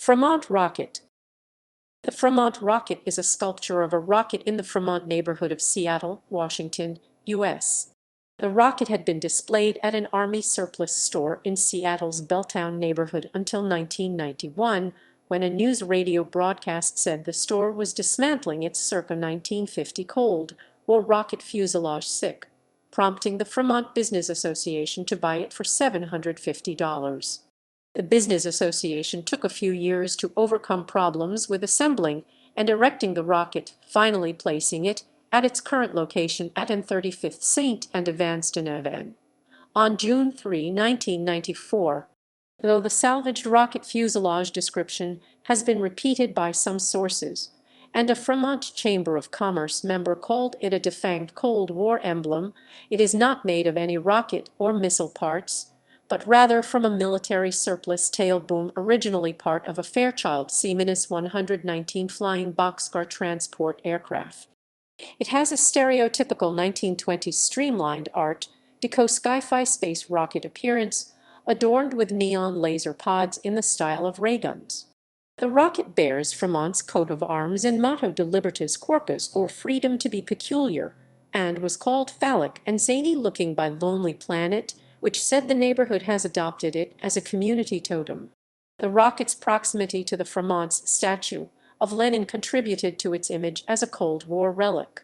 Fremont Rocket. The Fremont Rocket is a sculpture of a rocket in the Fremont neighborhood of Seattle, Washington, U.S. The rocket had been displayed at an Army surplus store in Seattle's Belltown neighborhood until 1991, when a news radio broadcast said the store was dismantling its circa 1950 Cold War rocket fuselage SIC, prompting the Fremont Business Association to buy it for $750. The Business Association took a few years to overcome problems with assembling and erecting the rocket, finally placing it at its current location at 35th St. and Evanston Ave N. On June 3, 1994. Though the salvaged rocket fuselage description has been repeated by some sources, and a Fremont Chamber of Commerce member called it a de-fanged Cold War emblem, it is not made of any rocket or missile parts, but rather from a military surplus tail boom originally part of a Fairchild C-119 Flying Boxcar transport aircraft. It has a stereotypical 1920s streamlined Art Deco sci-fi space rocket appearance, adorned with neon laser pods in the style of rayguns. The rocket bears Fremont's coat of arms and motto de Libertas Quirkas, or freedom to be peculiar, and was called phallic and zany-looking by Lonely Planet, which said the neighborhood has adopted it as a community totem. The rocket's proximity to the Fremont's statue of Lenin contributed to its image as a Cold War relic.